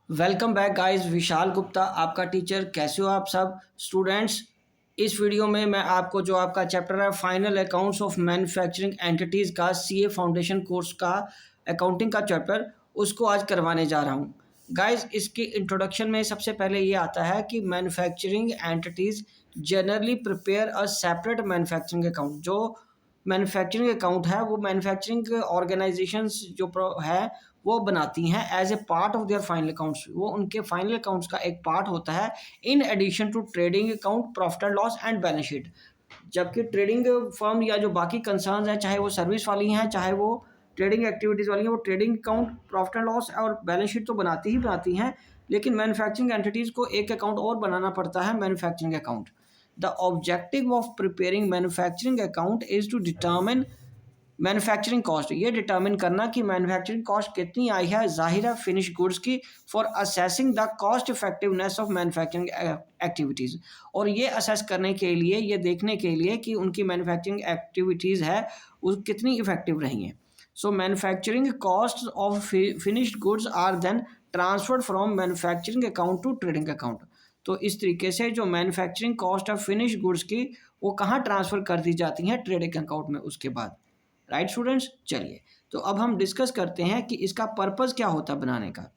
Welcome back guys. Vishal Gupta आपका teacher. कैसे हो आप सब स्टूडेंट्स। इस वीडियो में मैं आपको जो आपका चैप्टर है final accounts of manufacturing entities का सीए फाउंडेशन कोर्स का अकाउंटिंग का चैप्टर उसको आज करवाने जा रहा हूँ। गाइस इसकी इंट्रोडक्शन में सबसे पहले ये आता है कि manufacturing entities generally prepare a separate manufacturing account. जो मैन्युफैक्चरिंग अकाउंट है वो मैन्युफैक्चरिंग ऑर्गेनाइजेशंस जो है वो बनाती हैं as a part of their final accounts. वो उनके फाइनल अकाउंट्स का एक पार्ट होता है in addition to trading account, profit and loss and balance sheet. जबकि ट्रेडिंग फर्म या जो बाकी कंसर्न हैं, चाहे वो सर्विस वाली हैं चाहे वो ट्रेडिंग एक्टिविटीज़ वाली हैं, वो trading account, profit and loss और बैलेंस शीट तो बनाती ही बनाती हैं, लेकिन मैन्युफैक्चरिंग एंटिटीज़ को एक अकाउंट और बनाना पड़ता है, manufacturing account. The objective of preparing manufacturing account is to determine manufacturing cost. ये डिटर्मिन करना कि मैन्युफैक्चरिंग कॉस्ट कितनी आई है ज़ाहिर है फिनिश गुड्स की, for assessing the cost effectiveness of manufacturing activities. और ये असेस करने के लिए, ये देखने के लिए कि उनकी मैन्युफैक्चरिंग एक्टिविटीज़ है वो कितनी इफेक्टिव रही हैं। So manufacturing cost of finished goods are then transferred from manufacturing account to trading account. तो इस तरीके से जो manufacturing cost of finish goods की वो कहाँ ट्रांसफ़र कर दी जाती हैं, ट्रेडिंग अकाउंट में उसके बाद। राइट स्टूडेंट्स, चलिए तो अब हम डिस्कस करते हैं कि इसका पर्पस क्या होता है बनाने का।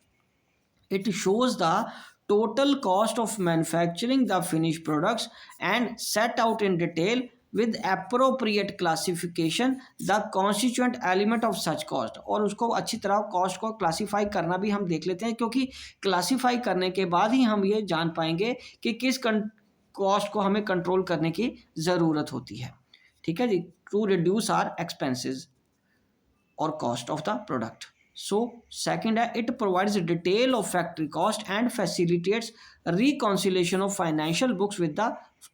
It shows the total cost of manufacturing the finish products and set out in detail with appropriate classification the constituent element of such cost। और उसको अच्छी तरह कॉस्ट को क्लासीफाई करना भी हम देख लेते हैं, क्योंकि क्लासीफाई करने के बाद ही हम ये जान पाएंगे कि किस कॉस्ट को हमें कंट्रोल करने की ज़रूरत होती है। ठीक है जी, टू रिड्यूस आर एक्सपेंसेस और cost of the product. So second है, it provides detail of factory cost and facilitates reconciliation of financial books with the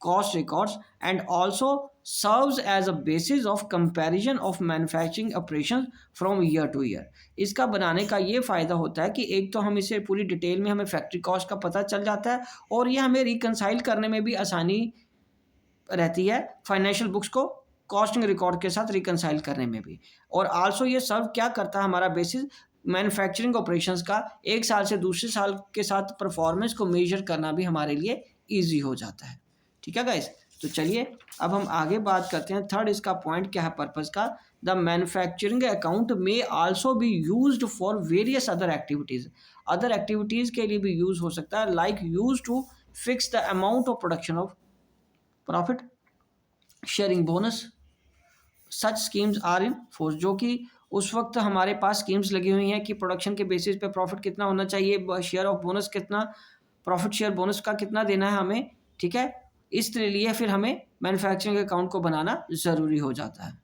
cost records and also serves as a basis of comparison of manufacturing operations from year to year। इसका बनाने का ये फ़ायदा होता है कि एक तो हम इसे पूरी डिटेल में हमें फैक्ट्री कॉस्ट का पता चल जाता है और ये हमें रिकनसाइल करने में भी आसानी रहती है, फाइनेंशियल बुक्स को कॉस्टिंग रिकॉर्ड के साथ रिकनसाइल करने में भी। और आल्सो ये सर्व क्या करता है, हमारा बेसिस मैन्युफैक्चरिंग ऑपरेशंस का एक साल से दूसरे साल के साथ परफॉर्मेंस को मेजर करना भी हमारे लिए ईजी हो जाता है। ठीक है गाइस, तो चलिए अब हम आगे बात करते हैं। थर्ड इसका पॉइंट क्या है पर्पज़ का। द मैन्युफैक्चरिंग अकाउंट में also be used for various other activities. Other activities के लिए भी यूज़ हो सकता है, like use to fix the amount of production of profit sharing bonus. Such schemes are in force. जो कि उस वक्त हमारे पास स्कीम्स लगी हुई हैं कि प्रोडक्शन के बेसिस पे प्रॉफिट कितना होना चाहिए, शेयर ऑफ बोनस कितना, प्रॉफिट शेयर बोनस का कितना देना है हमें। ठीक है, इस लिए फिर हमें मैन्युफैक्चरिंग अकाउंट को बनाना ज़रूरी हो जाता है।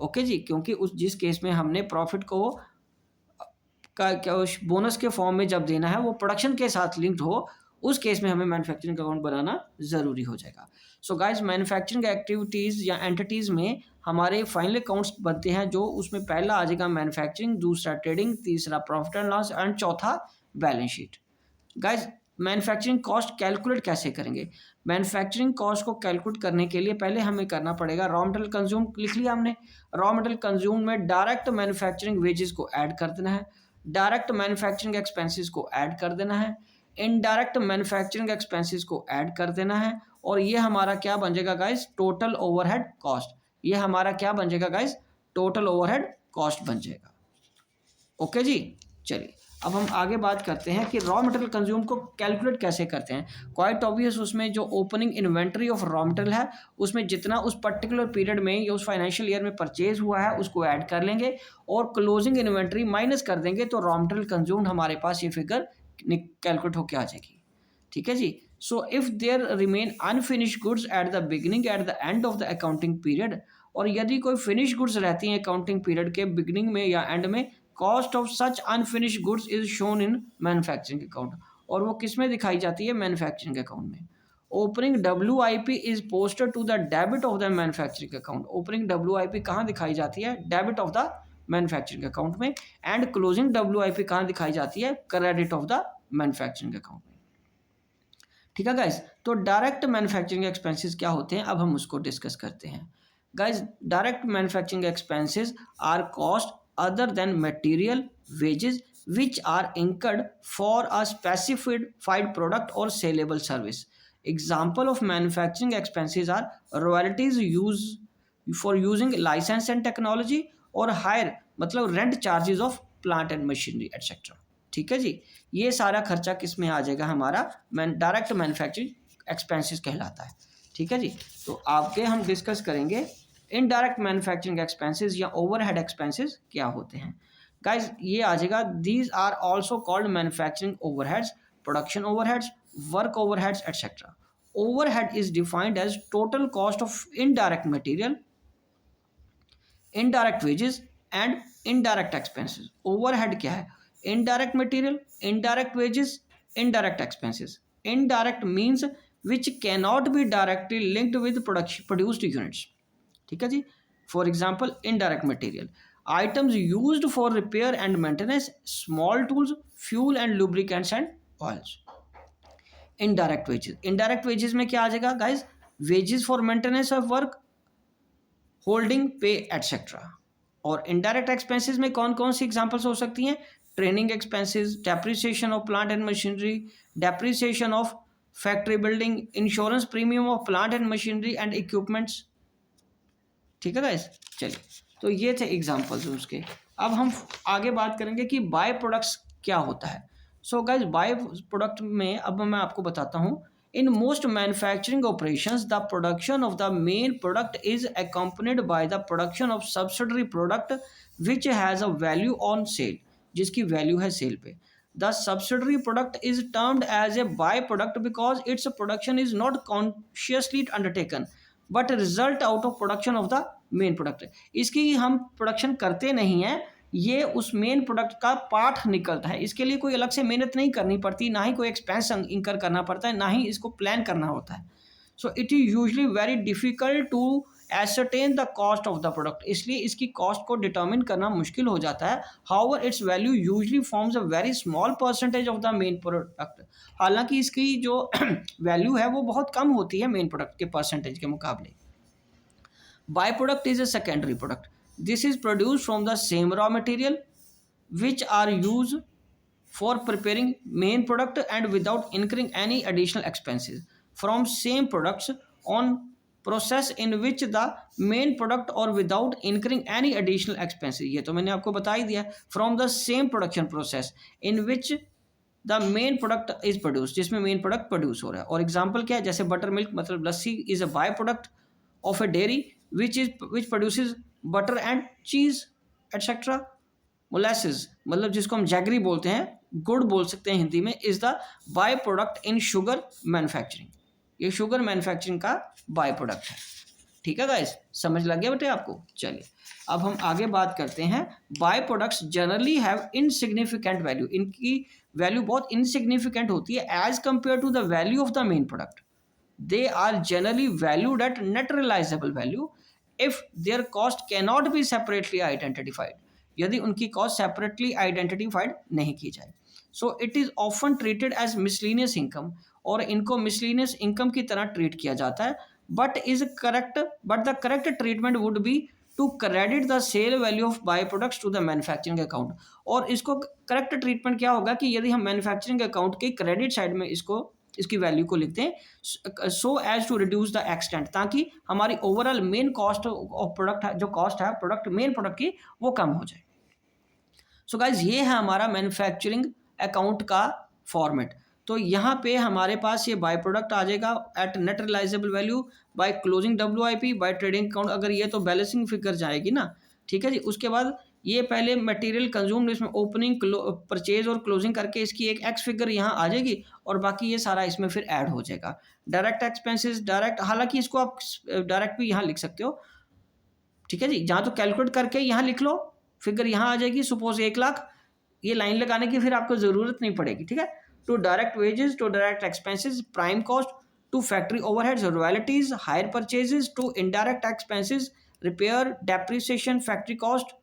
ओके जी, क्योंकि उस जिस केस में हमने प्रॉफिट को का बोनस के फॉर्म में जब देना है वो प्रोडक्शन के साथ लिंक्ड हो, उस केस में हमें मैन्युफैक्चरिंग अकाउंट बनाना ज़रूरी हो जाएगा। सो गाइस, मैन्युफैक्चरिंग एक्टिविटीज़ या एंटिटीज़ में हमारे फाइनल अकाउंट्स बनते हैं, जो उसमें पहला आ जाएगा मैन्युफैक्चरिंग, दूसरा ट्रेडिंग, तीसरा प्रॉफिट एंड लॉस एंड चौथा balance sheet. Guys, manufacturing cost calculate कैसे करेंगे। मैन्युफैक्चरिंग कॉस्ट को कैलकुलेट करने के लिए पहले हमें करना पड़ेगा, रॉ मटेरियल कंज्यूम लिख लिया हमने। रॉ मटेरियल कंज्यूम में डायरेक्ट मैन्युफैक्चरिंग वेजेस को ऐड कर देना है, डायरेक्ट मैन्युफैक्चरिंग एक्सपेंसेस को ऐड कर देना है, इनडायरेक्ट मैन्युफैक्चरिंग एक्सपेंसेस को ऐड कर देना है। और ये हमारा क्या बन जाएगा गाइस, टोटल ओवरहेड कॉस्ट। ये हमारा क्या बन जाएगा गाइस, टोटल ओवरहेड कॉस्ट बन जाएगा। ओके जी, चलिए अब हम आगे बात करते हैं कि रॉ मटेरियल कंज्यूम को कैलकुलेट कैसे करते हैं। क्वाइट ऑब्वियस, उसमें जो opening inventory of raw material है उसमें जितना उस पर्टिकुलर पीरियड में या उस फाइनेंशियल ईयर में परचेज हुआ है उसको ऐड कर लेंगे और क्लोजिंग इन्वेंट्री माइनस कर देंगे, तो रॉ मटेरियल कंज्यूम हमारे पास ये फिगर कैलकुलेट होकर आ जाएगी। ठीक है जी। So if there remain unfinished goods at the beginning at the end of the accounting period, और यदि कोई फिनिश गुड्स रहती हैं अकाउंटिंग पीरियड के बिगिनिंग में या एंड में, cost of such unfinished goods is shown in manufacturing account. और वो किस में दिखाई जाती है, मैन्युफैक्चरिंग अकाउंट में। Opening WIP is posted to the debit of the manufacturing account. Opening WIP कहाँ दिखाई जाती है, debit of the manufacturing account में। एंड क्लोजिंग WIP कहाँ दिखाई जाती है, credit of the manufacturing account में। ठीक है गाइज, तो डायरेक्ट मैन्युफैक्चरिंग एक्सपेंसेस क्या होते हैं, अब हम उसको डिस्कस करते हैं। Guys, direct manufacturing expenses are cost other than material, wages, which are incurred for a specified product or saleable service. Example of manufacturing expenses are royalties for using license and technology, और hire मतलब rent charges of plant and machinery etcetera. ठीक है जी, ये सारा खर्चा किस में आ जाएगा, हमारा डायरेक्ट मैन्युफैक्चरिंग एक्सपेंसेस कहलाता है। ठीक है जी, तो आगे हम डिस्कस करेंगे इनडायरेक्ट मैन्युफैक्चरिंग एक्सपेंसेस या ओवरहेड एक्सपेंसेस क्या होते हैं। गाइज ये आ जाएगा, these are also called manufacturing overheads, production overheads, work overheads etcetera. Overhead is defined as total cost of indirect material, indirect wages and indirect expenses. Overhead क्या है, indirect material, indirect wages, indirect expenses. Indirect means which cannot be directly linked with production produced units. ठीक है जी, for example indirect material, items used for repair and maintenance, small tools, fuel and lubricants and oils. Indirect wages, indirect wages में क्या आ जाएगा guys, wages for maintenance of work, holding पे etcetera. और indirect expenses में कौन कौन सी examples हो सकती हैं, training expenses, depreciation of plant and machinery, depreciation of factory building, insurance premium of plant and machinery and equipments. ठीक है गाइस, चलिए तो ये थे एग्जांपल्स उसके। अब हम आगे बात करेंगे कि बाय प्रोडक्ट्स क्या होता है। सो गाइस बाय प्रोडक्ट में अब मैं आपको बताता हूँ, in most manufacturing operations the production of the main product is accompanied by the production of subsidiary product which has a value on sale, जिसकी वैल्यू है सेल पे। The subsidiary product is termed as a byproduct because its production is not consciously undertaken but result out of production of the main product। इसकी हम production करते नहीं हैं, ये उस मेन प्रोडक्ट का पार्ट निकलता है, इसके लिए कोई अलग से मेहनत नहीं करनी पड़ती, ना ही कोई एक्सपेंस इंकर करना पड़ता है, ना ही इसको प्लान करना होता है। So it is usually very difficult to ascertain the cost of the product, इसलिए इसकी कॉस्ट को डिटर्मिन करना मुश्किल हो जाता है। However it's value usually forms a very small percentage of the main product, हालांकि इसकी जो वैल्यू है वो बहुत कम होती है मेन प्रोडक्ट के परसेंटेज के मुकाबले। By product is a secondary product, this is produced from the same raw material which are used for preparing main product and without incurring any additional expenses from same products on process in which the main product or without incurring any additional expenses। ये तो मैंने आपको बता ही दिया, from the same production process in which the main product is produced, जिसमें main product produce हो रहा है। और एग्जाम्पल क्या है, जैसे बटर मिल्क मतलब lassi is a by product of a dairy which produces butter and cheese etcetera. Molasses मतलब जिसको हम जैगरी बोलते हैं, गुड़ बोल सकते हैं हिंदी में, is the by product in sugar manufacturing, ये शुगर मैन्युफैक्चरिंग का बाय प्रोडक्ट है। ठीक है गाइस, समझ लग गया बेटे आपको। चलिए अब हम आगे बात करते हैं। By products generally have insignificant value, इनकी वैल्यू बहुत इनसिग्निफिकेंट होती है as compare to the value of the main product. They are generally valued at net realisable value if their cost cannot be separately identified, यदि उनकी cost separately identified नहीं की जाए। So it is often treated as miscellaneous income, और इनको miscellaneous income की तरह treat किया जाता है। But the correct treatment would be to credit the sale value of by products to the manufacturing account. और इसको करेक्ट ट्रीटमेंट क्या होगा कि यदि हम मैन्युफैक्चरिंग अकाउंट के क्रेडिट साइड में इसकी वैल्यू को लिखते हैं, so as to reduce the extent, ताकि हमारी overall main cost of product, जो कॉस्ट है प्रोडक्ट मेन प्रोडक्ट की, वो कम हो जाए। सो गाइज ये है हमारा मैन्युफैक्चरिंग अकाउंट का फॉर्मेट। तो यहाँ पे हमारे पास ये बाय प्रोडक्ट आ जाएगा at net realisable value, by closing WIP, by trading account, अगर ये तो बैलेंसिंग फिगर जाएगी ना। ठीक है जी, उसके बाद ये पहले मटेरियल कंज्यूम्ड, इसमें ओपनिंग परचेज और क्लोजिंग करके इसकी एक एक्स फिगर यहाँ आ जाएगी, और बाकी ये सारा इसमें फिर ऐड हो जाएगा। डायरेक्ट एक्सपेंसेस, डायरेक्ट, हालांकि इसको आप डायरेक्ट भी यहाँ लिख सकते हो। ठीक है जी, जहाँ तो कैलकुलेट करके यहाँ लिख लो, फिगर यहाँ आ जाएगी। सपोज 1 लाख, ये लाइन लगाने की फिर आपको ज़रूरत नहीं पड़ेगी। ठीक है, to direct wages, to direct expenses, prime cost, to factory overheads, royalties, hire purchases, to indirect expenses, repair, depreciation, factory cost.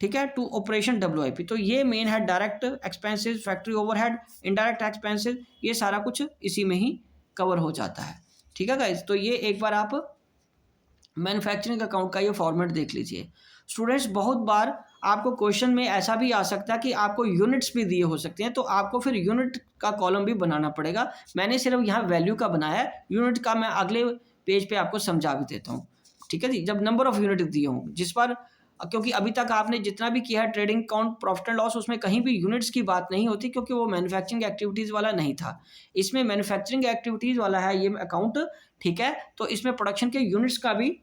ठीक है, टू ऑपरेशन WIP। तो ये मेन है direct expenses, factory overhead, indirect expenses, ये सारा कुछ इसी में ही कवर हो जाता है। ठीक है गाइज, तो ये एक बार आप मैन्युफैक्चरिंग अकाउंट का ये फॉर्मेट देख लीजिए। स्टूडेंट्स बहुत बार आपको क्वेश्चन में ऐसा भी आ सकता है कि आपको यूनिट्स भी दिए हो सकते हैं, तो आपको फिर यूनिट का कॉलम भी बनाना पड़ेगा। मैंने सिर्फ यहाँ वैल्यू का बनाया है, यूनिट का मैं अगले पेज पे आपको समझा भी देता हूँ। ठीक है जी, जब नंबर ऑफ यूनिट दिए हों जिस पर, क्योंकि अभी तक आपने जितना भी किया है trading account profit and loss, उसमें कहीं भी यूनिट्स की बात नहीं होती, क्योंकि वो मैन्युफैक्चरिंग एक्टिविटीज़ वाला नहीं था। इसमें मैन्युफैक्चरिंग एक्टिविटीज़ वाला है ये अकाउंट। ठीक है, तो इसमें प्रोडक्शन के यूनिट्स का भी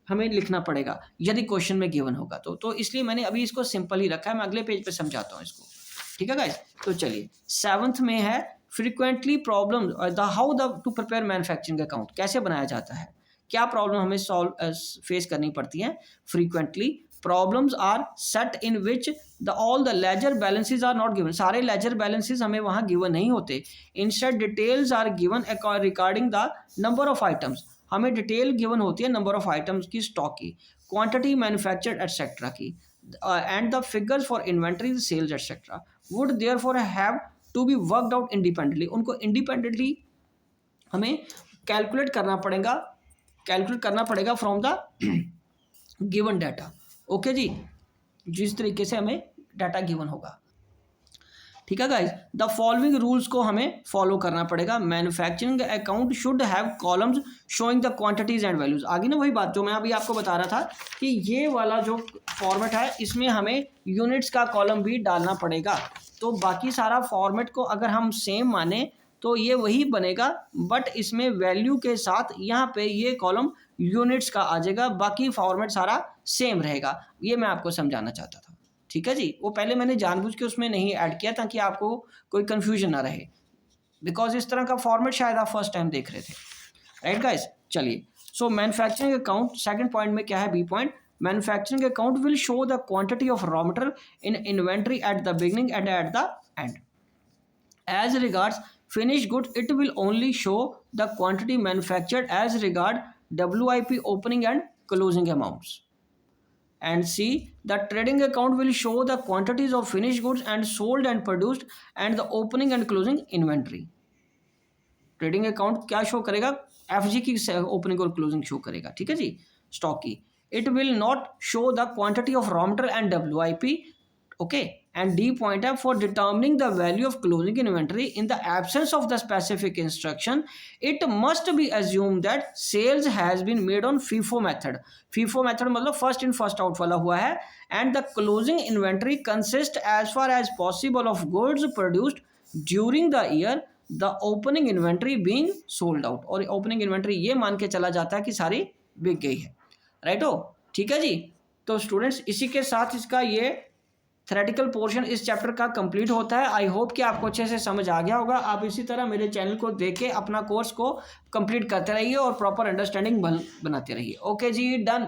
हमें लिखना पड़ेगा यदि क्वेश्चन में गिवन होगा तो इसलिए मैंने अभी इसको सिंपल ही रखा है। मैं अगले पेज पे समझाता हूँ इसको। ठीक है गाइस, तो चलिए 7th में है frequently problem the how the two prepare manufacturing account, कैसे बनाया जाता है, क्या प्रॉब्लम हमें सॉल्व फेस करनी पड़ती है। Frequently problems are set in which all the ledger balances are not given, सारे लेजर बैलेंसेज हमें वहाँ गिवन नहीं होते। Instead details are given regarding the number of items, हमें डिटेल गिवन होती है नंबर ऑफ आइटम्स की, स्टॉक की, क्वांटिटी मैन्युफैक्चर्ड एटसेट्रा की, and the figures for inventory sales etcetera would therefore have to be worked out independently, उनको independently हमें calculate करना पड़ेगा from the given data. Okay जी, जिस तरीके से हमें डाटा गिवन होगा। ठीक है गाइज, द फॉलोइंग रूल्स को हमें फॉलो करना पड़ेगा। Manufacturing account should have columns showing the quantities and values. आगे ना वही बात जो मैं अभी आपको बता रहा था कि ये वाला जो फॉर्मेट है इसमें हमें यूनिट्स का कॉलम भी डालना पड़ेगा। तो बाकी सारा फॉर्मेट को अगर हम सेम माने तो ये वही बनेगा, बट इसमें वैल्यू के साथ यहाँ पे ये कॉलम यूनिट्स का आ जाएगा, बाकी फॉर्मेट सारा सेम रहेगा। ये मैं आपको समझाना चाहता था। ठीक है जी, वो पहले मैंने जानबूझ के उसमें नहीं ऐड किया ताकि आपको कोई कंफ्यूजन ना रहे, बिकॉज इस तरह का फॉर्मेट शायद आप फर्स्ट टाइम देख रहे थे। राइट गाइस, चलिए so manufacturing account second point में क्या है, B point, manufacturing account will show the quantity of raw material in inventory at the beginning and at the end. As regards finished good, it will only show the quantity manufactured as regard WIP opening and closing amounts. And C, the trading account will show the quantities of finished goods and sold and produced and the opening and closing inventory. Trading account क्या show करेगा, FG की opening और closing show करेगा। ठीक है जी, stock की। It will not show the quantity of raw material and WIP। Okay, and D point है for determining the value of closing inventory in the absence of the specific instruction, it must be assumed that sales has been made on FIFO method. FIFO method मतलब first in first out वाला हुआ है, and the closing inventory consists as far as possible of goods produced during the year, the opening inventory being sold out। और opening inventory ये मान के चला जाता है कि सारी बिक गई है। राइट हो, ठीक है जी। तो स्टूडेंट्स इसी के साथ इसका ये थ्योरेटिकल पोर्शन इस चैप्टर का कंप्लीट होता है। आई होप कि आपको अच्छे से समझ आ गया होगा। आप इसी तरह मेरे चैनल को देख के अपना कोर्स को कंप्लीट करते रहिए और प्रॉपर अंडरस्टैंडिंग बनाते रहिए। ओके जी, डन।